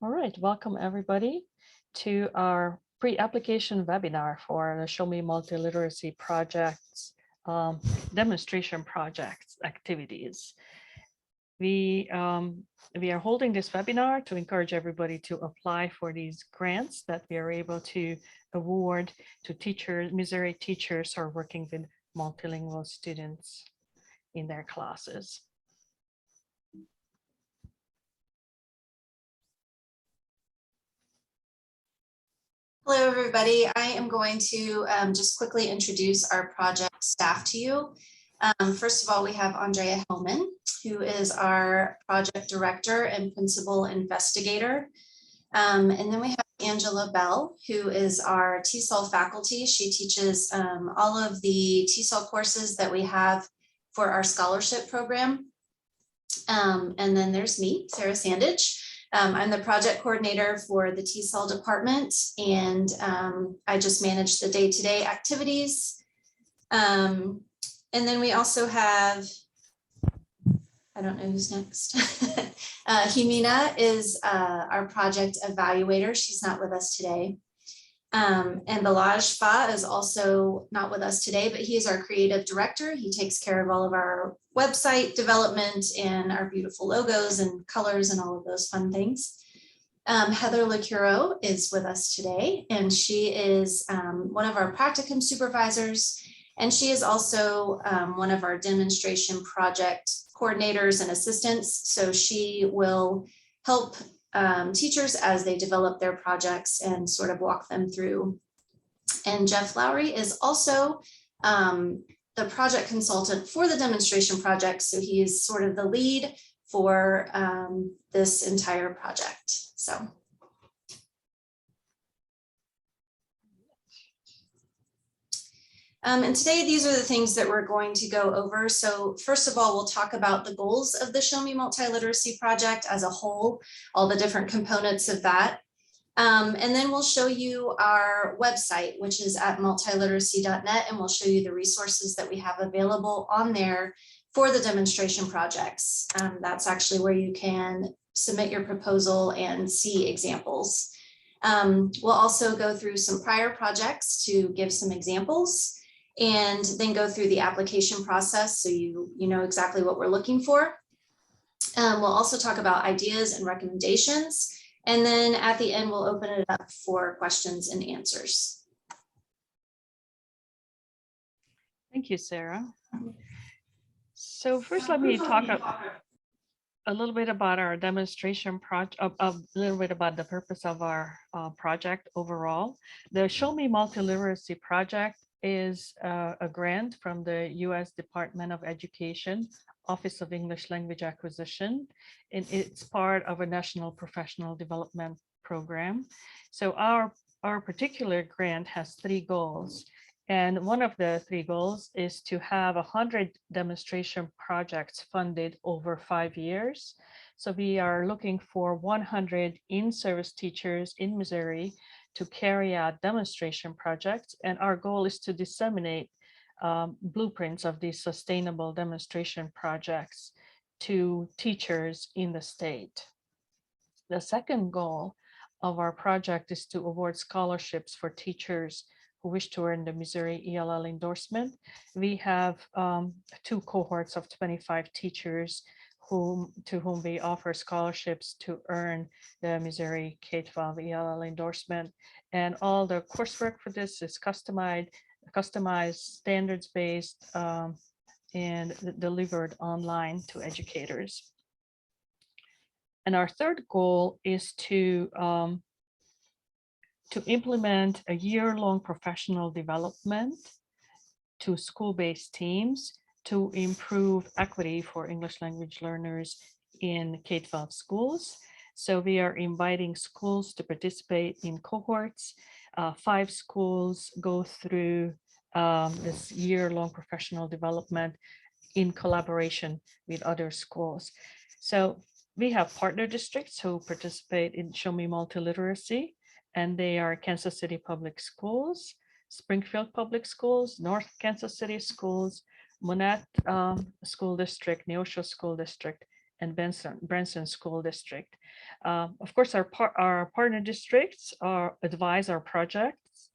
All right, welcome everybody to our pre-application webinar for the Show Me Multiliteracy projects, demonstration projects activities. We are holding this webinar to encourage everybody to apply for these grants that we are able to award to teachers, Missouri teachers who are working with multilingual students in their classes. Hello, everybody. I am going to just quickly introduce our project staff to you. First of all, we have Andrea Hellman, who is our project director and principal investigator. And then we have Angela Bell, who is our TESOL faculty. She teaches all of the TESOL courses that we have for our scholarship program. And then there's me, Sarah Sandage. I'm the project coordinator for the TESOL department, and I just manage the day-to-day activities. And then we also have, I don't know who's next. Himina is our project evaluator. She's not with us today. And Balaj Fa is also not with us today, but he is our creative director. He takes care of all of our website development and our beautiful logos and colors and all of those fun things. Heather LaCuro is with us today, and she is one of our practicum supervisors, and she is also one of our demonstration project coordinators and assistants. So she will help teachers as they develop their projects and sort of walk them through. And Jeff Lowry is also the project consultant for the demonstration project. So he is sort of the lead for this entire project. So. And today, these are the things that we're going to go over. So first of all, we'll talk about the goals of the Show Me Multiliteracy project as a whole, all the different components of that. And then we'll show you our website, which is at multiliteracy.net, and we'll show you the resources that we have available on there for the demonstration projects. That's actually where you can submit your proposal and see examples. We'll also go through some prior projects to give some examples, and then go through the application process so you know exactly what we're looking for. We'll also talk about ideas and recommendations. And then at the end, we'll open it up for questions and answers. Thank you, Sarah. So first, let me talk a little bit about our demonstration project, a little bit about the purpose of our project overall. The Show Me Multiliteracy project is a grant from the U.S. Department of Education, Office of English Language Acquisition, and it's part of a national professional development program. So our particular grant has 3 goals. And one of the 3 goals is to have 100 demonstration projects funded over 5 years. So we are looking for 100 in-service teachers in Missouri to carry out demonstration projects. And our goal is to disseminate blueprints of these sustainable demonstration projects to teachers in the state. The second goal of our project is to award scholarships for teachers who wish to earn the Missouri ELL endorsement. We have 2 cohorts of 25 teachers to whom we offer scholarships to earn the Missouri K-12 ELL endorsement. And all the coursework for this is customized, standards-based, and delivered online to educators. And our third goal is to implement a year-long professional development to school-based teams to improve equity for English language learners in K-12 schools. So we are inviting schools to participate in cohorts. 5 schools go through this year-long professional development in collaboration with other schools. So we have partner districts who participate in Show Me Multiliteracy, and they are Kansas City Public Schools, Springfield Public Schools, North Kansas City Schools, Monette School District, Neosho School District, and Branson School District. Of course, our partner districts advise our projects,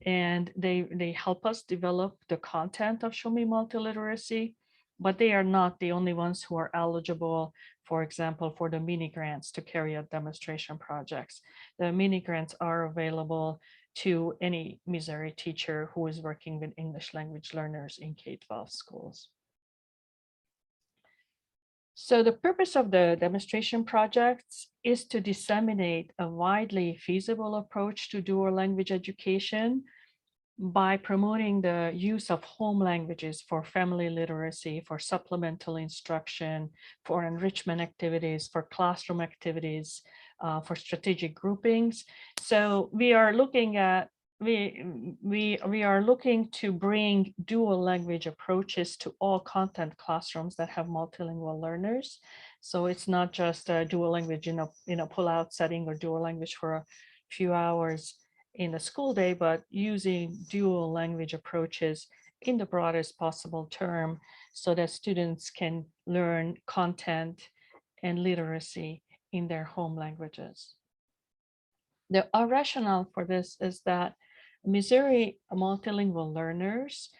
and they help us develop the content of Show Me Multiliteracy, but they are not the only ones who are eligible, for example, for the mini grants to carry out demonstration projects. The mini grants are available to any Missouri teacher who is working with English language learners in K-12 schools. So the purpose of the demonstration projects is to disseminate a widely feasible approach to dual language education by promoting the use of home languages for family literacy, for supplemental instruction, for enrichment activities, for classroom activities, for strategic groupings. So we are looking at we are looking to bring dual language approaches to all content classrooms that have multilingual learners. So it's not just a dual language in a pull-out setting or dual language for a few hours in the school day, but using dual language approaches in the broadest possible term so that students can learn content and literacy in their home languages. Our rationale for this is that Missouri multilingual learners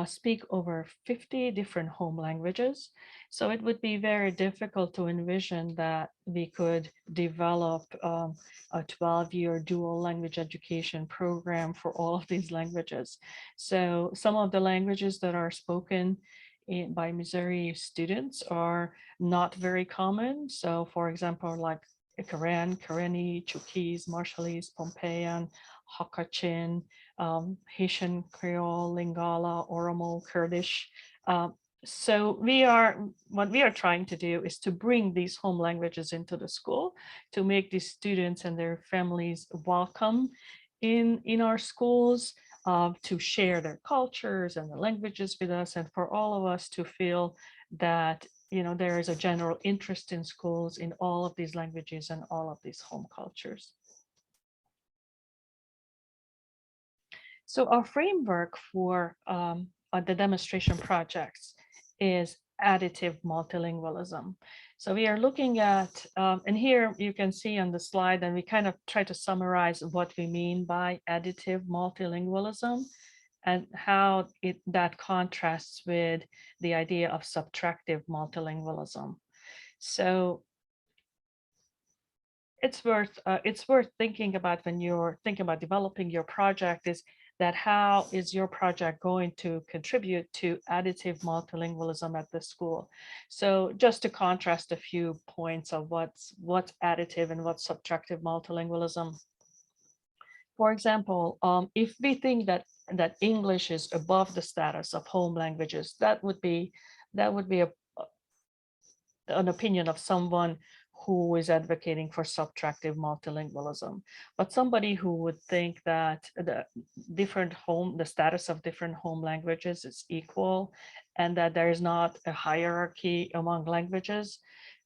speak over 50 different home languages. So it would be very difficult to envision that we could develop a 12-year dual language education program for all of these languages. So some of the languages that are spoken by Missouri students are not very common. So for example, like Karen, Karenni, Chuukese, Marshallese, Pompeian, Hakachin, Haitian Creole, Lingala, Oromo, Kurdish. So what we are trying to do is to bring these home languages into the school to make these students and their families welcome in our schools, to share their cultures and the languages with us, and for all of us to feel that there is a general interest in schools in all of these languages and all of these home cultures. So our framework for the demonstration projects is additive multilingualism. So we are looking at, and here you can see on the slide, and we kind of try to summarize what we mean by additive multilingualism and how that contrasts with the idea of subtractive multilingualism. So it's worth thinking about when you're thinking about developing your project, is that how is your project going to contribute to additive multilingualism at the school? So just to contrast a few points of what's additive and what's subtractive multilingualism. For example, if we think that English is above the status of home languages, that would be an opinion of someone who is advocating for subtractive multilingualism. But somebody who would think that the status of different home languages is equal, and that there is not a hierarchy among languages,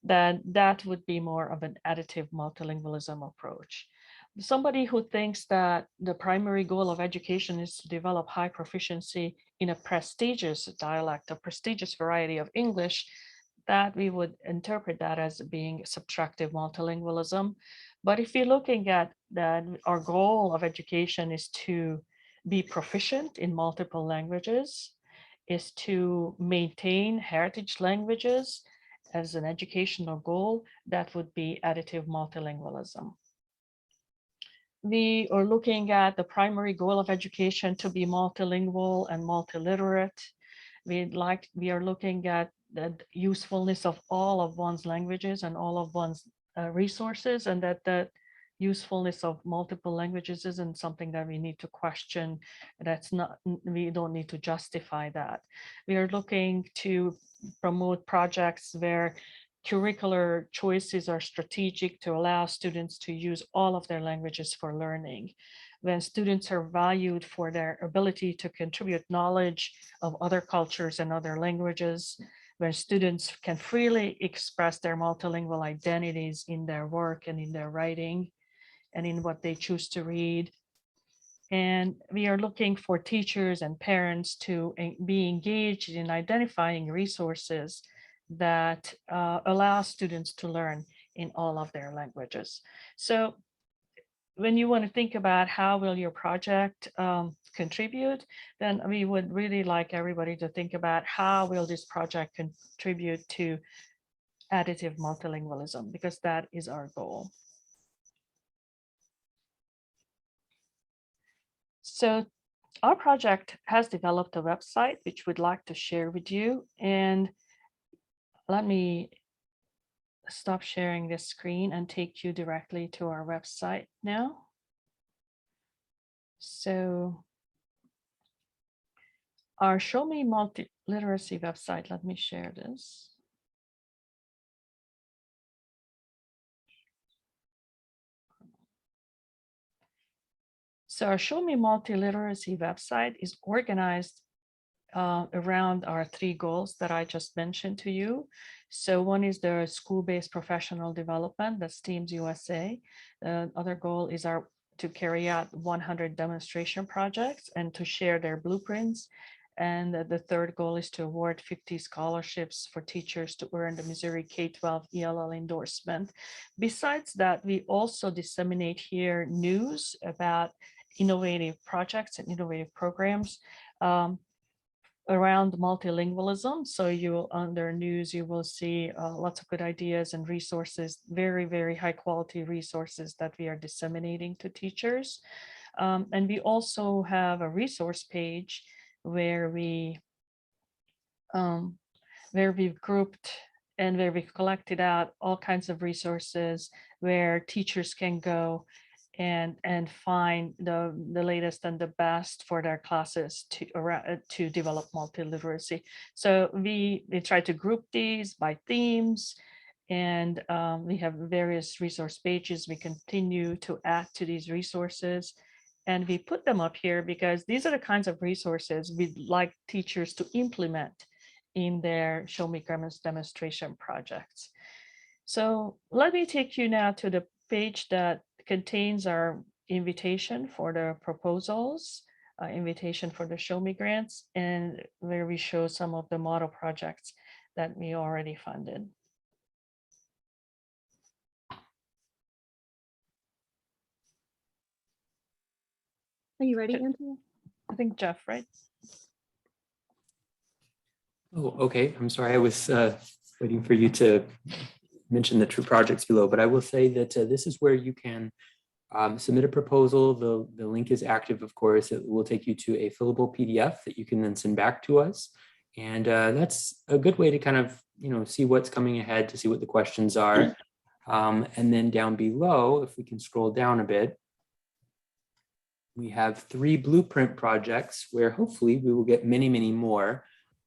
then that would be more of an additive multilingualism approach. Somebody who thinks that the primary goal of education is to develop high proficiency in a prestigious dialect, a prestigious variety of English, that we would interpret that as being subtractive multilingualism. But if you're looking at that, our goal of education is to be proficient in multiple languages, is to maintain heritage languages as an educational goal, that would be additive multilingualism. We are looking at the primary goal of education to be multilingual and multiliterate. We are looking at the usefulness of all of one's languages and all of one's resources, and that the usefulness of multiple languages isn't something that we need to question. We don't need to justify that. We are looking to promote projects where curricular choices are strategic to allow students to use all of their languages for learning. When students are valued for their ability to contribute knowledge of other cultures and other languages, when students can freely express their multilingual identities in their work and in their writing and in what they choose to read. And we are looking for teachers and parents to be engaged in identifying resources that allows students to learn in all of their languages. So when you want to think about how will your project contribute, then we would really like everybody to think about how will this project contribute to additive multilingualism, because that is our goal. So our project has developed a website which we'd like to share with you. And let me stop sharing this screen and take you directly to our website now. So our Show Me Multiliteracy website, let me share this. So our Show Me Multiliteracy website is organized around our 3 goals that I just mentioned to you. So one is the school-based professional development, that's Teams USA. The other goal is to carry out 100 demonstration projects and to share their blueprints. And the third goal is to award 50 scholarships for teachers to earn the Missouri K-12 ELL endorsement. Besides that, we also disseminate here news about innovative projects and innovative programs around multilingualism. So under news, you will see lots of good ideas and resources, very, very high quality resources that we are disseminating to teachers. And we also have a resource page where we've grouped and where we've collected out all kinds of resources where teachers can go and find the latest and the best for their classes to develop multiliteracy. So we try to group these by themes, and we have various resource pages. We continue to add to these resources, and we put them up here because these are the kinds of resources we'd like teachers to implement in their Show Me Grammars demonstration projects. So let me take you now to the page that contains our invitation for the proposals, invitation for the Show Me grants, and where we show some of the model projects that we already funded. Are you ready, Andrea? I think Jeff, right? Oh, okay. I'm sorry. I was waiting for you to mention the 2 projects below, but I will say that this is where you can submit a proposal. The link is active, of course. It will take you to a fillable PDF that you can then send back to us. And that's a good way to kind of, see what's coming ahead, to see what the questions are. And then down below, if we can scroll down a bit, we have 3 blueprint projects where hopefully we will get many, many more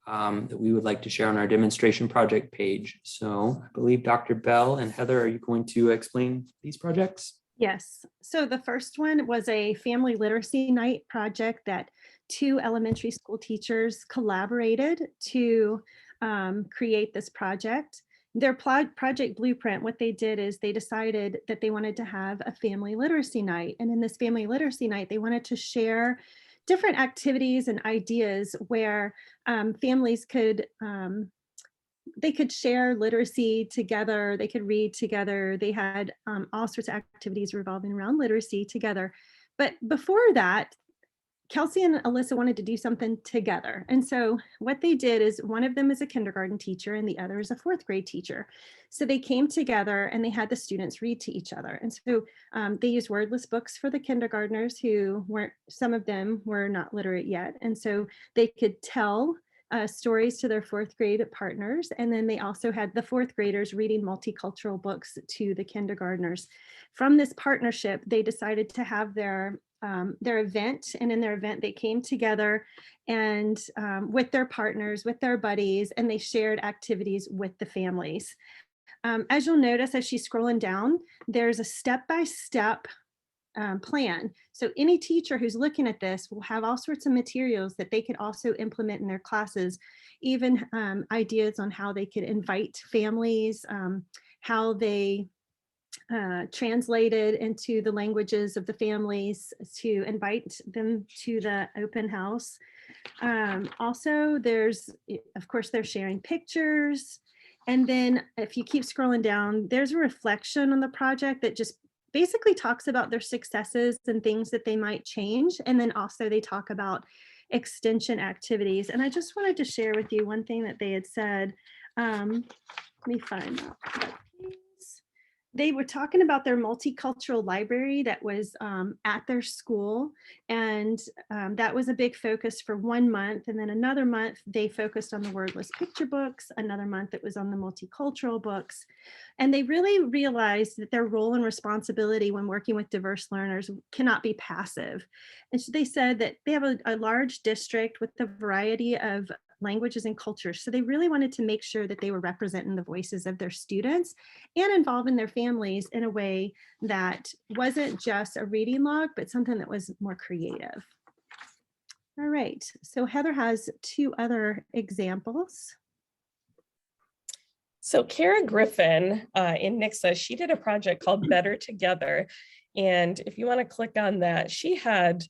that we would like to share on our demonstration project page. So I believe Dr. Bell and Heather, are you going to explain these projects? Yes. So the first one was a family literacy night project that 2 elementary school teachers collaborated to create this project. Their project blueprint, what they did is they decided that they wanted to have a family literacy night. And in this family literacy night, they wanted to share different activities and ideas where families could they could share literacy together, they could read together. They had all sorts of activities revolving around literacy together. But before that, Kelsey and Alyssa wanted to do something together. And so what they did is one of them is a kindergarten teacher and the other is a 4th grade teacher. So they came together and they had the students read to each other. And so they used wordless books for the kindergartners who weren't, some of them were not literate yet. And so they could tell stories to their 4th grade partners. And then they also had the 4th graders reading multicultural books to the kindergartners. From this partnership, they decided to have their event, and in their event they came together and with their partners, with their buddies, and they shared activities with the families. As you'll notice as she's scrolling down, there's a step-by-step plan. So any teacher who's looking at this will have all sorts of materials that they could also implement in their classes, even ideas on how they could invite families, how they translated into the languages of the families to invite them to the open house. Also, of course, they're sharing pictures And then if you keep scrolling down, there's a reflection on the project that just basically talks about their successes and things that they might change. And then also they talk about extension activities. And I just wanted to share with you one thing that they had said. Let me find that piece. They were talking about their multicultural library that was at their school. And that was a big focus for 1 month. And then another month, they focused on the wordless picture books. Another month, it was on the multicultural books. And they really realized that their role and responsibility when working with diverse learners cannot be passive. And so they said that they have a large district with a variety of languages and cultures. So they really wanted to make sure that they were representing the voices of their students and involving their families in a way that wasn't just a reading log, but something that was more creative. All right, so Heather has 2 other examples. So Kara Griffin in Nixa, she did a project called Better Together. And if you want to click on that, she had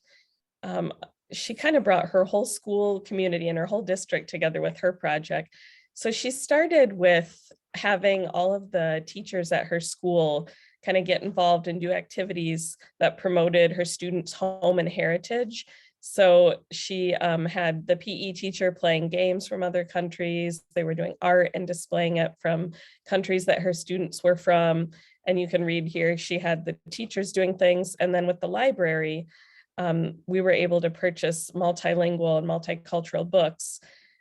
she kind of brought her whole school community and her whole district together with her project. So she started with having all of the teachers at her school kind of get involved and do activities that promoted her students' home and heritage. So she had the PE teacher playing games from other countries. They were doing art and displaying it from countries that her students were from. And you can read here, she had the teachers doing things. And then with the library, we were able to purchase multilingual and multicultural books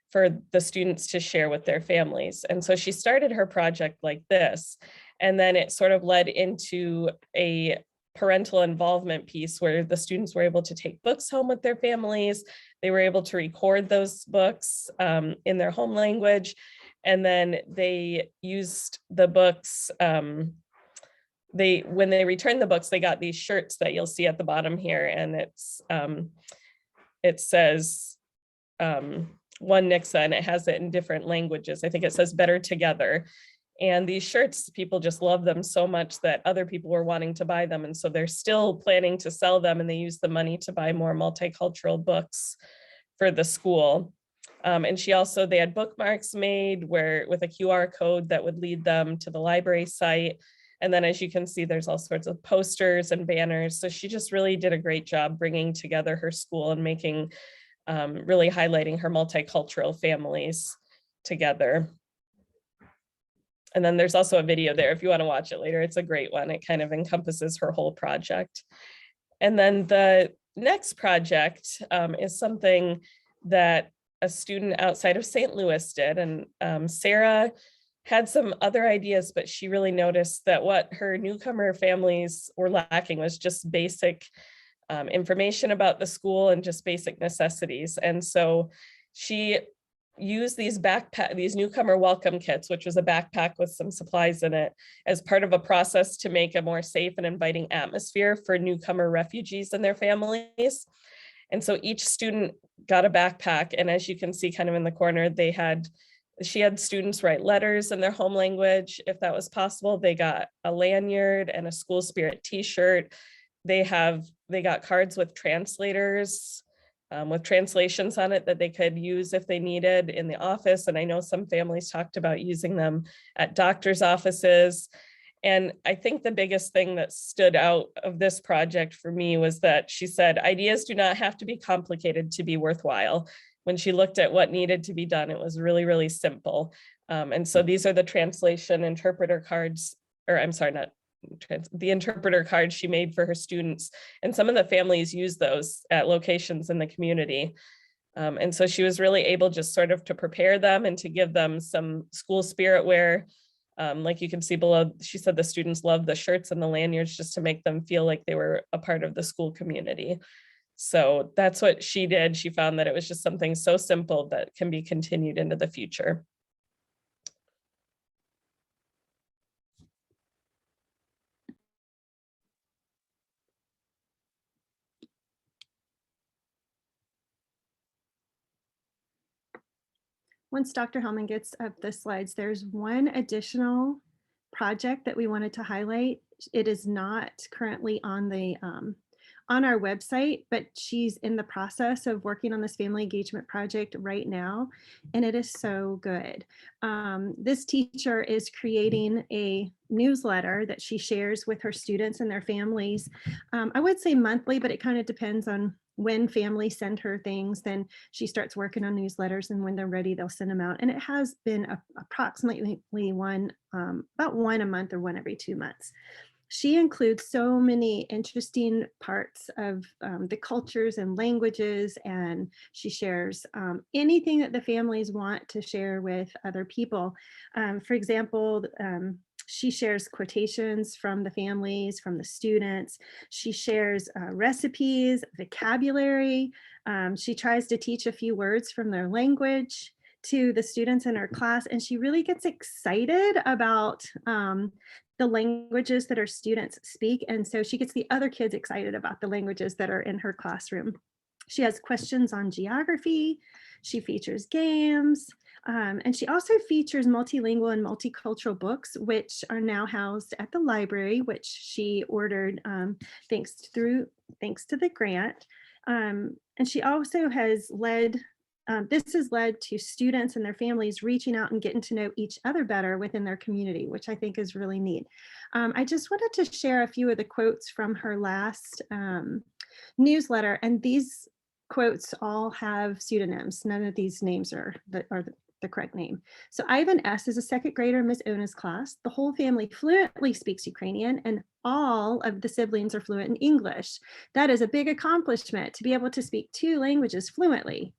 for the students to share with their families. And so she started her project like this, and then it sort of led into a parental involvement piece where the students were able to take books home with their families. They were able to record those books in their home language. And then they used the books, when they returned the books, they got these shirts that you'll see at the bottom here. And it says One Nixa, and it has it in different languages. I think it says Better Together. And these shirts, people just love them so much that other people were wanting to buy them. And so they're still planning to sell them, and they use the money to buy more multicultural books for the school. And they had bookmarks made with a QR code that would lead them to the library site. And then as you can see, there's all sorts of posters and banners. So she just really did a great job bringing together her school and making, really highlighting her multicultural families together. And then there's also a video there if you want to watch it later. It's a great one. It kind of encompasses her whole project. And then the next project is something that a student outside of St. Louis did. And Sarah had some other ideas, but she really noticed that what her newcomer families were lacking was just basic information about the school and just basic necessities. And so she used these newcomer welcome kits, which was a backpack with some supplies in it, as part of a process to make a more safe and inviting atmosphere for newcomer refugees and their families. And so each student got a backpack, and as you can see kind of in the corner, she had students write letters in their home language. If that was possible, they got a lanyard and a school spirit t-shirt. They got cards with translators, with translations on it that they could use if they needed in the office. And I know some families talked about using them at doctors' offices. And I think the biggest thing that stood out of this project for me was that she said, ideas do not have to be complicated to be worthwhile. When she looked at what needed to be done, it was really, really simple. And so these are the translation interpreter cards, or I'm sorry, the interpreter cards she made for her students. And some of the families use those at locations in the community. And so she was really able just sort of to prepare them and to give them some school spirit wear. Like you can see below, she said the students loved the shirts and the lanyards just to make them feel like they were a part of the school community. So that's what she did. She found that it was just something so simple that can be continued into the future. Once Dr. Hellman gets up the slides, there's one additional project that we wanted to highlight. It is not currently on on our website, but she's in the process of working on this family engagement project right now, and it is so good. This teacher is creating a newsletter that she shares with her students and their families. I would say monthly, but it kind of depends on when families send her things. Then she starts working on newsletters, and when they're ready, they'll send them out. And it has been approximately one, about one a month or one every 2 months. She includes so many interesting parts of the cultures and languages, and she shares anything that the families want to share with other people. For example, she shares quotations from the families, from the students. She shares recipes, vocabulary. She tries to teach a few words from their language to the students in her class, and she really gets excited about the languages that her students speak. And so she gets the other kids excited about the languages that are in her classroom. She has questions on geography. She features games. And she also features multilingual and multicultural books, which are now housed at the library, which she ordered thanks to the grant. And she also has led this has led to students and their families reaching out and getting to know each other better within their community, which I think is really neat. I just wanted to share a few of the quotes from her last newsletter, and these quotes all have pseudonyms. None of these names are the correct name. So Ivan S. is a second grader in Ms. Ona's class. The whole family fluently speaks Ukrainian, and all of the siblings are fluent in English. That is a big accomplishment, to be able to speak 2 languages fluently.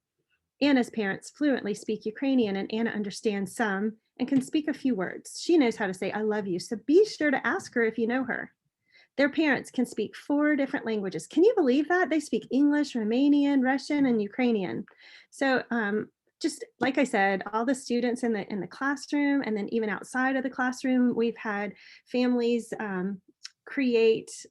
Anna's parents fluently speak Ukrainian, and Anna understands some and can speak a few words. She knows how to say, "I love you," so be sure to ask her if you know her. Their parents can speak 4 different languages. Can you believe that? They speak English, Romanian, Russian, and Ukrainian. So just like I said, all the students in the classroom, and then even outside of the classroom, we've had families create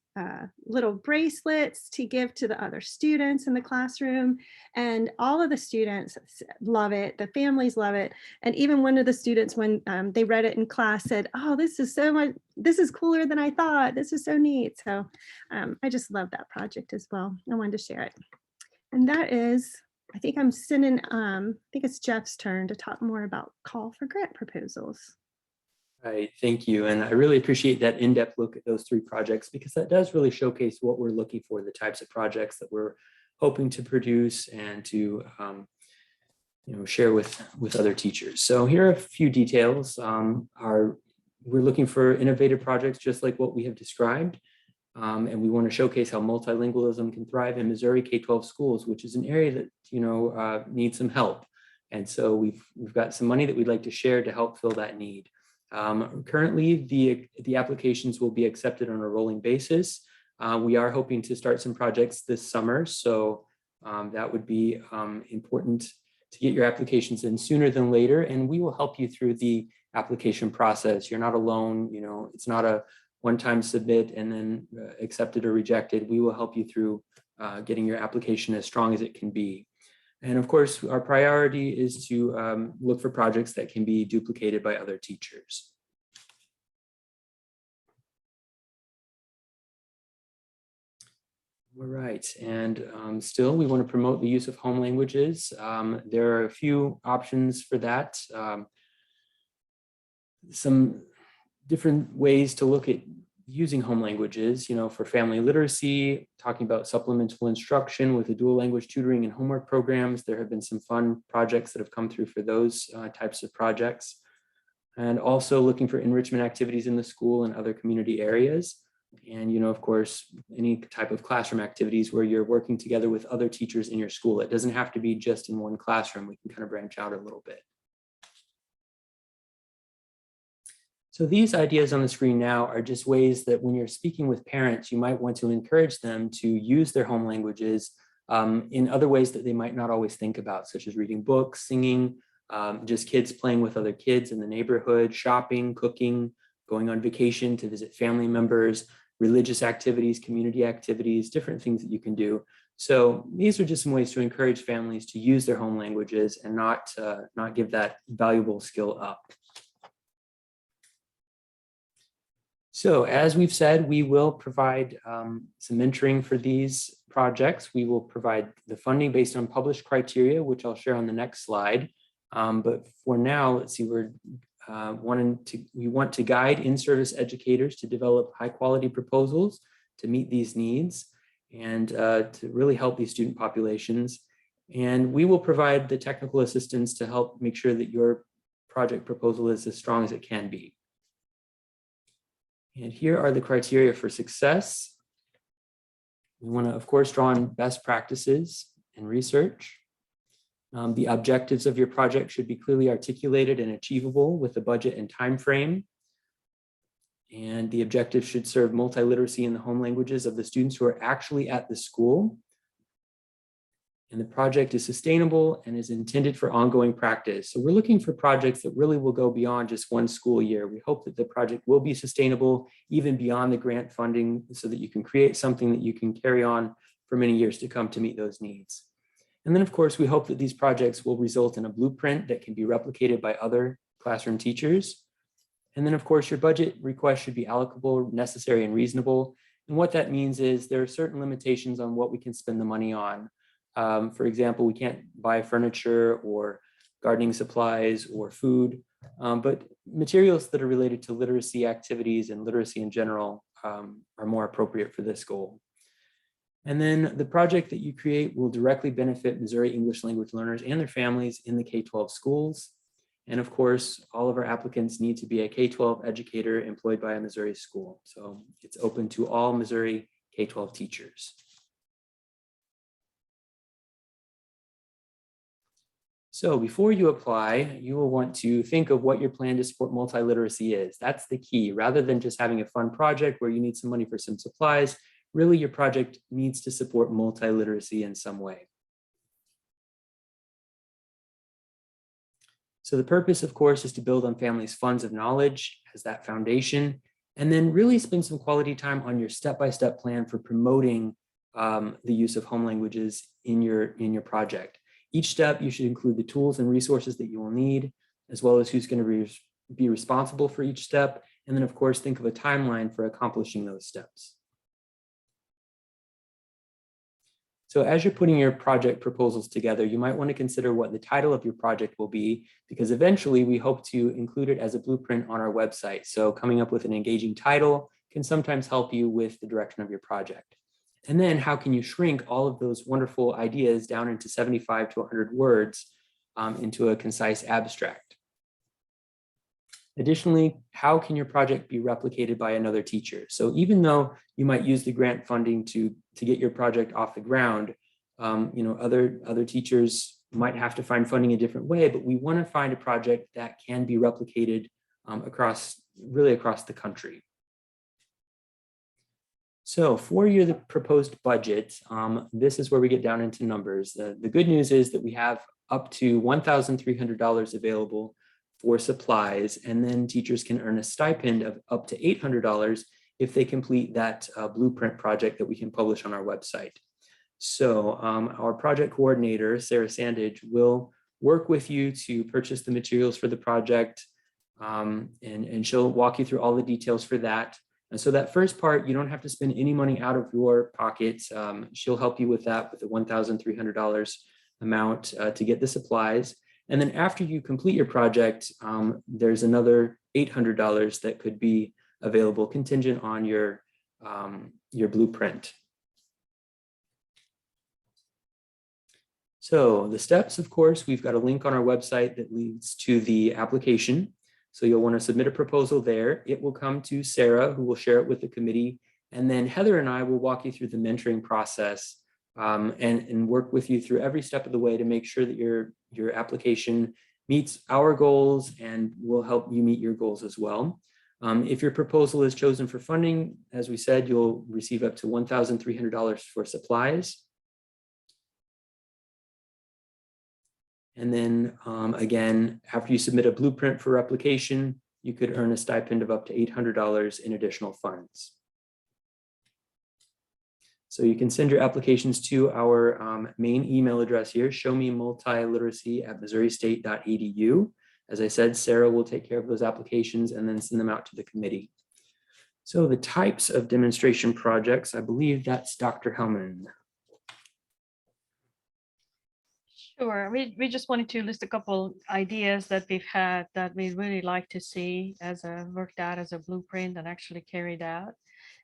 little bracelets to give to the other students in the classroom, and all of the students love it. The families love it. And even one of the students, when they read it in class, said, "Oh, this is so much, this is cooler than I thought. This is so neat." So I just love that project as well. I wanted to share it. And that is, I think I'm sending, I think it's Jeff's turn to talk more about call for grant proposals. Right, thank you. And I really appreciate that in-depth look at those 3 projects, because that does really showcase what we're looking for, the types of projects that we're hoping to produce and to share with other teachers. So here are a few details. We're looking for innovative projects just like what we have described. And we want to showcase how multilingualism can thrive in Missouri K-12 schools, which is an area that needs some help. And so we've got some money that we'd like to share to help fill that need. Currently, the applications will be accepted on a rolling basis. We are hoping to start some projects this summer, so that would be important to get your applications in sooner than later, and we will help you through the application process. You're not alone. It's not a one-time submit and then accepted or rejected. We will help you through getting your application as strong as it can be. And of course, our priority is to look for projects that can be duplicated by other teachers. All right, and still we want to promote the use of home languages. There are a few options for that. Some different ways to look at using home languages, for family literacy, talking about supplemental instruction with the dual language tutoring and homework programs. There have been some fun projects that have come through for those types of projects. And also looking for enrichment activities in the school and other community areas. And, of course, any type of classroom activities where you're working together with other teachers in your school. It doesn't have to be just in one classroom. We can kind of branch out a little bit. So these ideas on the screen now are just ways that when you're speaking with parents, you might want to encourage them to use their home languages in other ways that they might not always think about, such as reading books, singing, just kids playing with other kids in the neighborhood, shopping, cooking, going on vacation to visit family members, religious activities, community activities, different things that you can do. So these are just some ways to encourage families to use their home languages and not give that valuable skill up. So as we've said, we will provide some mentoring for these projects. We will provide the funding based on published criteria, which I'll share on the next slide. But for now, let's see, we want to guide in-service educators to develop high-quality proposals to meet these needs and to really help these student populations. And we will provide the technical assistance to help make sure that your project proposal is as strong as it can be. And here are the criteria for success. We want to, of course, draw on best practices and research. The objectives of your project should be clearly articulated and achievable with a budget and time frame. And the objectives should serve multiliteracy in the home languages of the students who are actually at the school. And the project is sustainable and is intended for ongoing practice. So we're looking for projects that really will go beyond just one school year. We hope that the project will be sustainable even beyond the grant funding so that you can create something that you can carry on for many years to come to meet those needs. And then of course, we hope that these projects will result in a blueprint that can be replicated by other classroom teachers. And then of course, your budget request should be allocable, necessary, and reasonable. And what that means is there are certain limitations on what we can spend the money on. For example, we can't buy furniture or gardening supplies or food, but materials that are related to literacy activities and literacy in general are more appropriate for this goal. And then the project that you create will directly benefit Missouri English language learners and their families in the K-12 schools. And of course, all of our applicants need to be a K-12 educator employed by a Missouri school. So it's open to all Missouri K-12 teachers. So before you apply, you will want to think of what your plan to support multiliteracy is. That's the key. Rather than just having a fun project where you need some money for some supplies, really your project needs to support multiliteracy in some way. So the purpose, of course, is to build on families' funds of knowledge as that foundation, and then really spend some quality time on your step-by-step plan for promoting the use of home languages in your project. Each step, you should include the tools and resources that you will need, as well as who's going to be responsible for each step. And then, of course, think of a timeline for accomplishing those steps. So as you're putting your project proposals together, you might want to consider what the title of your project will be, because eventually we hope to include it as a blueprint on our website. So coming up with an engaging title can sometimes help you with the direction of your project. And then how can you shrink all of those wonderful ideas down into 75 to 100 words into a concise abstract? Additionally, how can your project be replicated by another teacher? So even though you might use the grant funding to get your project off the ground, other teachers might have to find funding a different way, but we want to find a project that can be replicated across the country. So for your proposed budget, this is where we get down into numbers. The good news is that we have up to $1,300 available for supplies, and then teachers can earn a stipend of up to $800 if they complete that blueprint project that we can publish on our website. So our project coordinator, Sarah Sandage, will work with you to purchase the materials for the project, and she'll walk you through all the details for that. And so that first part, you don't have to spend any money out of your pocket. She'll help you with that, with the $1,300 amount to get the supplies. And then after you complete your project, there's another $800 that could be available contingent on your blueprint. So the steps, of course, we've got a link on our website that leads to the application. So you'll want to submit a proposal there. It will come to Sarah, who will share it with the committee. And then Heather and I will walk you through the mentoring process and work with you through every step of the way to make sure that your application meets our goals and will help you meet your goals as well. If your proposal is chosen for funding, as we said, you'll receive up to $1,300 for supplies. And then again, after you submit a blueprint for replication, you could earn a stipend of up to $800 in additional funds. So you can send your applications to our main email address here, showmemultiliteracy@missourustate.edu. As I said, Sarah will take care of those applications and then send them out to the committee. So the types of demonstration projects, I believe that's Dr. Hellman. Sure. We just wanted to list a couple ideas that we've had that we'd really like to see as a worked out as a blueprint and actually carried out.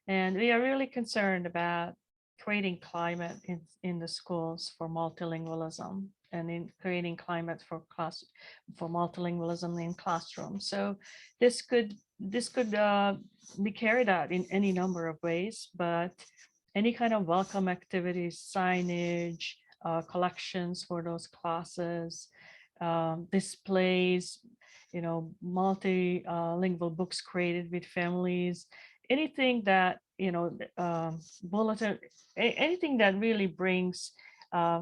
And we are really concerned about creating climate in the schools for multilingualism and in creating climate for multilingualism in classrooms. So this could be carried out in any number of ways, but any kind of welcome activities, signage, collections for those classes, displays, multilingual books created with families, anything that, bulletin, anything that really brings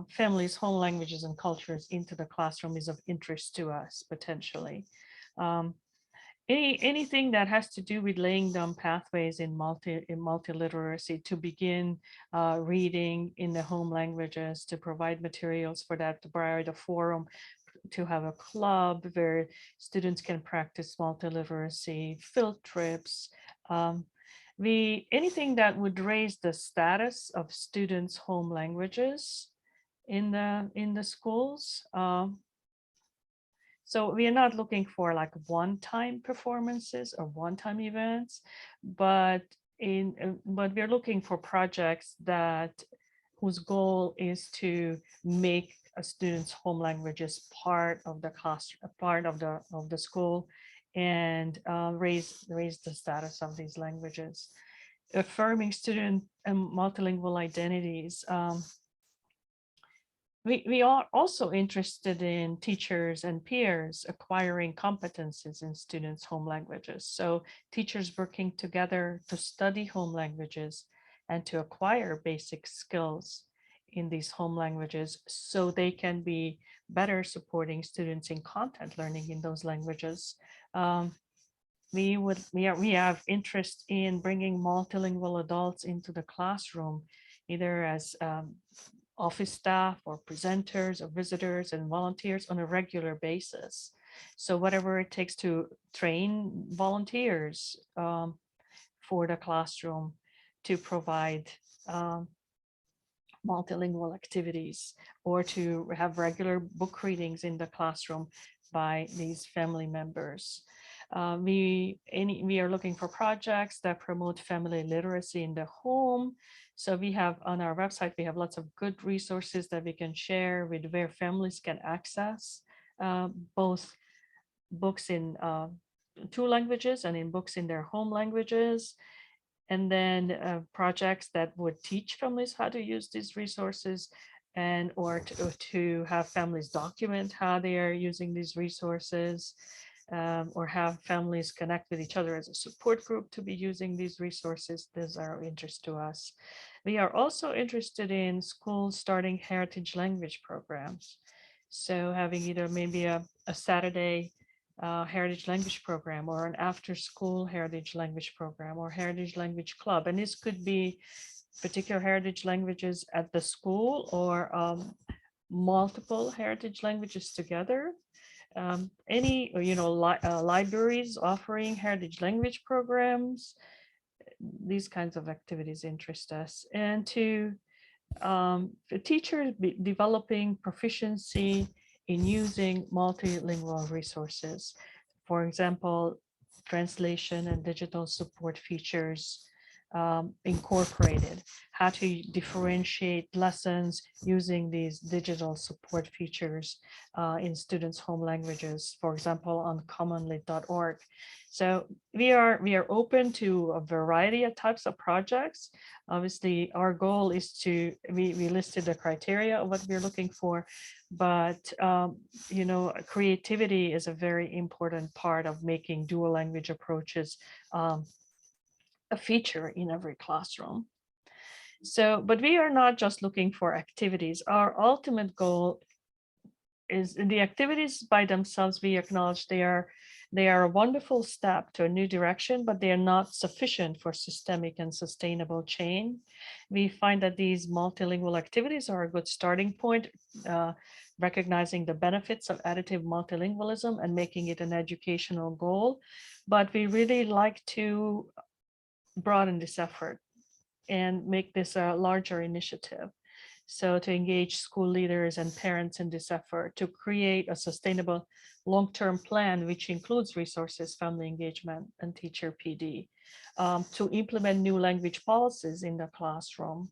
families, home languages and cultures into the classroom is of interest to us potentially. Anything that has to do with laying down pathways in multiliteracy to begin reading in the home languages, to provide materials for that, to provide a forum, to have a club where students can practice multiliteracy, field trips, anything that would raise the status of students' home languages in the schools. So we are not looking for like one-time performances or one-time events, but we're looking for projects whose goal is to make a student's home languages part of the class, part of the school, and raise the status of these languages, affirming student and multilingual identities. We are also interested in teachers and peers acquiring competencies in students' home languages. So teachers working together to study home languages and to acquire basic skills in these home languages so they can be better supporting students in content learning in those languages. We have interest in bringing multilingual adults into the classroom, either as office staff or presenters or visitors and volunteers on a regular basis. So whatever it takes to train volunteers for the classroom to provide multilingual activities, or to have regular book readings in the classroom by these family members. We are looking for projects that promote family literacy in the home. So we have on our website, we have lots of good resources that we can share with where families can access both books in 2 languages and in books in their home languages. And then projects that would teach families how to use these resources, and or to have families document how they are using these resources, or have families connect with each other as a support group to be using these resources. Those are of interest to us. We are also interested in schools starting heritage language programs. So having either maybe a Saturday heritage language program, or an after school heritage language program, or heritage language club. And this could be particular heritage languages at the school, or multiple heritage languages together. Libraries offering heritage language programs. These kinds of activities interest us. And to the teachers developing proficiency in using multilingual resources. For example, translation and digital support features incorporated, how to differentiate lessons using these digital support features in students' home languages, for example, on commonly.org. So we are open to a variety of types of projects. Obviously, our goal is we listed the criteria of what we're looking for, but creativity is a very important part of making dual language approaches a feature in every classroom. So, but we are not just looking for activities. Our ultimate goal is the activities by themselves. We acknowledge they are a wonderful step to a new direction, but they are not sufficient for systemic and sustainable change. We find that these multilingual activities are a good starting point, recognizing the benefits of additive multilingualism and making it an educational goal. But we really like to broaden this effort and make this a larger initiative. So to engage school leaders and parents in this effort to create a sustainable long-term plan, which includes resources, family engagement, and teacher PD, to implement new language policies in the classroom.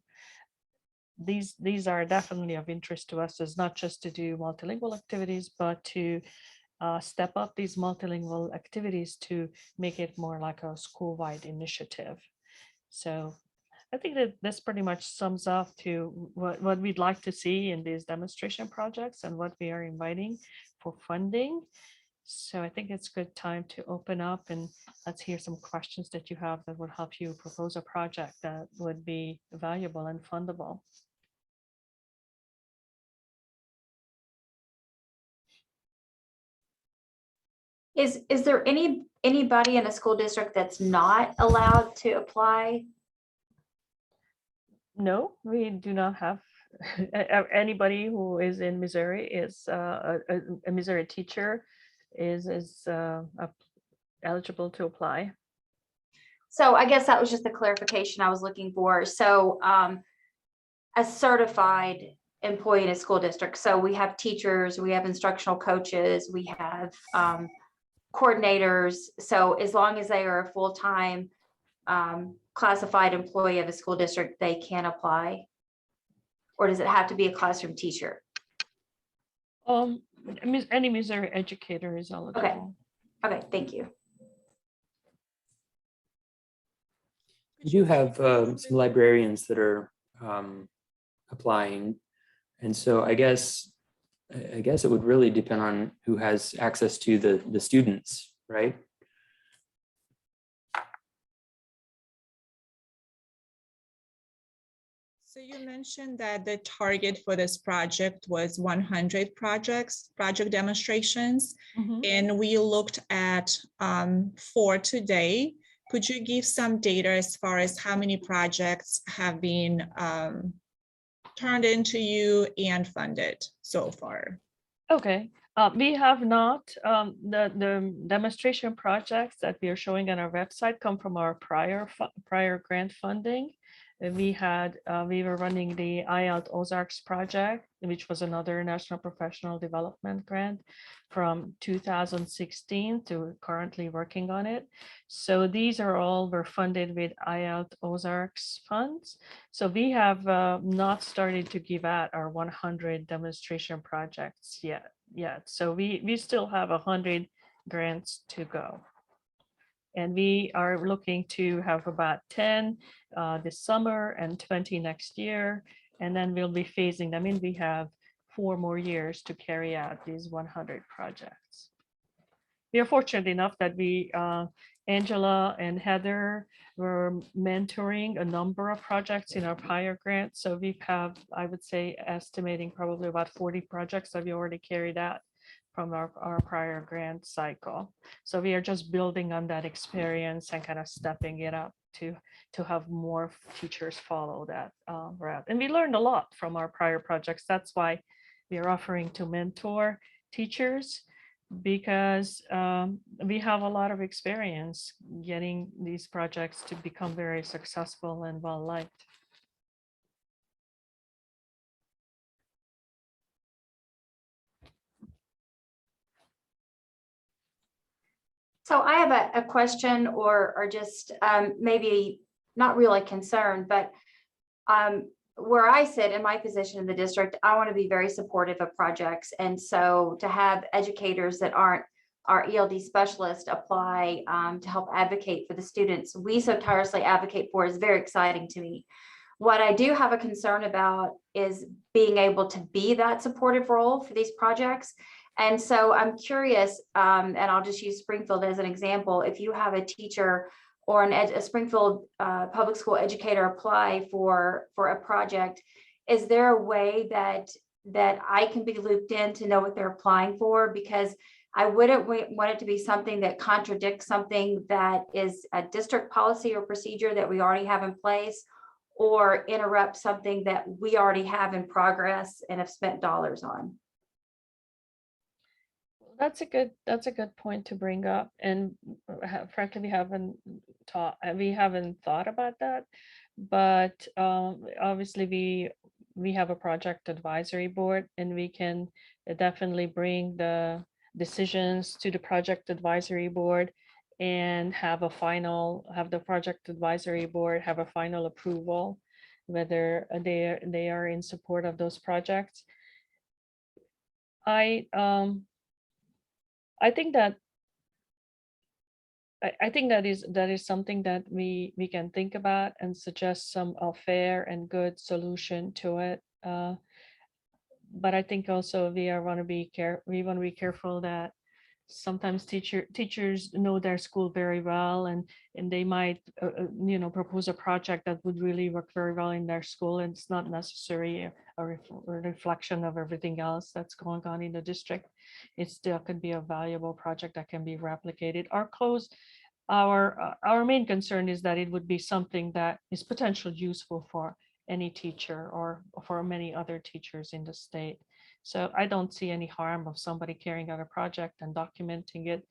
These are definitely of interest to us. It's not just to do multilingual activities, but to step up these multilingual activities to make it more like a school-wide initiative. So I think that this pretty much sums up to what we'd like to see in these demonstration projects and what we are inviting for funding. So I think it's a good time to open up and let's hear some questions that you have that would help you propose a project that would be valuable and fundable. Is there anybody in a school district that's not allowed to apply? No, we do not have anybody who is in Missouri is a Missouri teacher is eligible to apply. So I guess that was just the clarification I was looking for. So a certified employee in a school district. So we have teachers, we have instructional coaches, we have coordinators. So as long as they are a full-time classified employee of a school district, they can apply? Or does it have to be a classroom teacher? Any Missouri educator is eligible. Okay, thank you. We do have some librarians that are applying. And so I guess it would really depend on who has access to the students, right? So you mentioned that the target for this project was 100 project demonstrations, and we looked at 4 today. Could you give some data as far as how many projects have been turned into you and funded so far? Okay, we have not. The demonstration projects that we are showing on our website come from our prior grant funding. We were running the IELTS Ozarks project, which was another National Professional Development Grant from 2016 to currently working on it. So these were funded with IELTS Ozarks funds. So we have not started to give out our 100 demonstration projects yet. So we still have 100 grants to go. And we are looking to have about 10 this summer and 20 next year. And then we'll be phasing them in. We have 4 more years to carry out these 100 projects. We are fortunate enough that Angela and Heather were mentoring a number of projects in our prior grant. So we have, I would say, estimating probably about 40 projects that we already carried out from our prior grant cycle. So we are just building on that experience and kind of stepping it up to have more teachers follow that route. And we learned a lot from our prior projects. That's why we are offering to mentor teachers, because we have a lot of experience getting these projects to become very successful and well-liked. So I have a question or just maybe not really concerned, but where I sit in my position in the district, I want to be very supportive of projects. And so to have educators that aren't our ELD specialists apply to help advocate for the students we so tirelessly advocate for is very exciting to me. What I do have a concern about is being able to be that supportive role for these projects. And so I'm curious, and I'll just use Springfield as an example. If you have a teacher or a Springfield public school educator apply for a project, is there a way that I can be looped in to know what they're applying for? Because I wouldn't want it to be something that contradicts something that is a district policy or procedure that we already have in place, or interrupt something that we already have in progress and have spent dollars on. That's a good point to bring up. And frankly, we haven't thought about that. But obviously we have a project advisory board, and we can definitely bring the decisions to the project advisory board and have the project advisory board have a final approval, whether they are in support of those projects. I think that that is something that we can think about and suggest some fair and good solution to it. But I think also we want to be careful that sometimes teachers know their school very well, and they might propose a project that would really work very well in their school, and it's not necessarily a reflection of everything else that's going on in the district. It still could be a valuable project that can be replicated. Our main concern is that it would be something that is potentially useful for any teacher or for many other teachers in the state. So I don't see any harm of somebody carrying out a project and documenting it,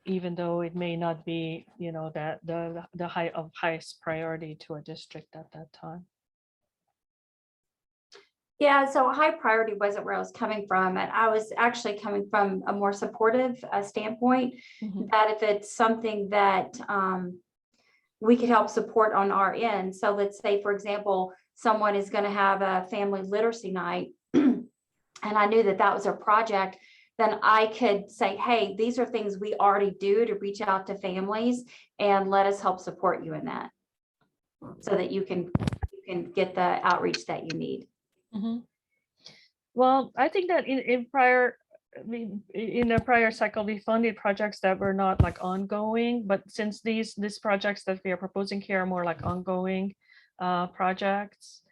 even though it may not be, that the highest priority to a district at that time. Yeah, so high priority wasn't where I was coming from, and I was actually coming from a more supportive standpoint, that if it's something that we could help support on our end. So let's say, for example, someone is going to have a family literacy night, and I knew that that was a project, then I could say, hey, these are things we already do to reach out to families, and let us help support you in that, so that you can get the outreach that you need. Well, I think that in the prior cycle, we funded projects that were not like ongoing, but since these projects that we are proposing here are more like ongoing projects,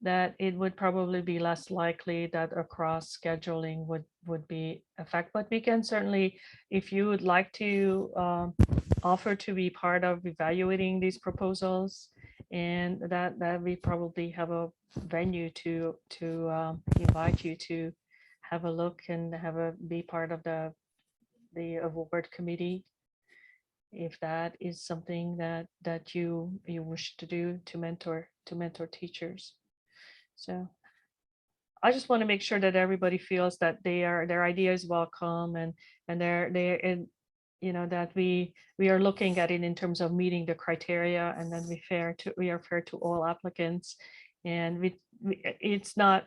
that it would probably be less likely that a cross scheduling would be effect. But we can certainly, if you would like to offer to be part of evaluating these proposals, and that we probably have a venue to invite you to have a look and be part of the award committee, if that is something that you wish to do to mentor teachers. So I just want to make sure that everybody feels that their idea is welcome, and that we are looking at it in terms of meeting the criteria, and then we are fair to all applicants, and it's not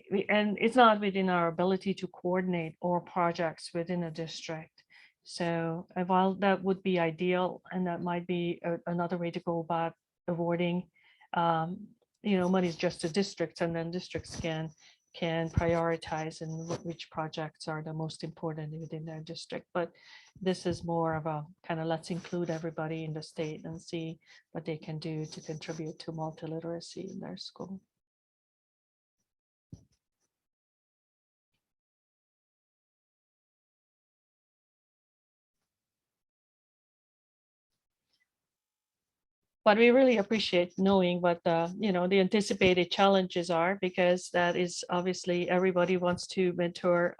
within our ability to coordinate all projects within a district. So while that would be ideal, and that might be another way to go about awarding money just to districts, and then districts can prioritize and which projects are the most important within their district. But this is more of a kind of, let's include everybody in the state and see what they can do to contribute to multiliteracy in their school. But we really appreciate knowing what the anticipated challenges are, because that is obviously everybody wants to mentor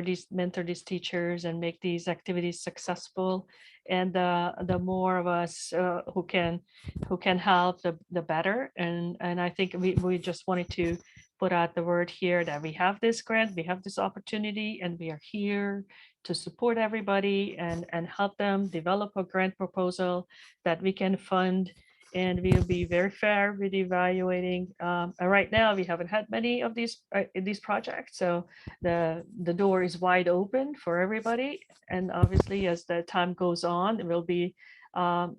these teachers and make these activities successful. And the more of us who can help, the better. And I think we just wanted to put out the word here that we have this grant, we have this opportunity, and we are here to support everybody and help them develop a grant proposal that we can fund. And we'll be very fair with evaluating. Right now, we haven't had many of these projects, so the door is wide open for everybody. And obviously, as the time goes on, it will be, there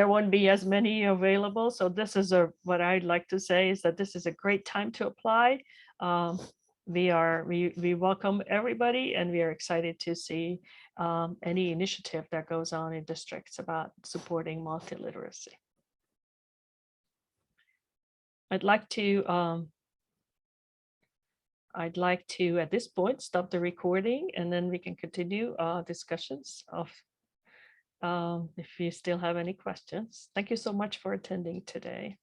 won't be as many available. So this is what I'd like to say is that this is a great time to apply. We welcome everybody, and we are excited to see any initiative that goes on in districts about supporting multiliteracy. I'd like to at this point stop the recording, and then we can continue discussions of if you still have any questions. Thank you so much for attending today.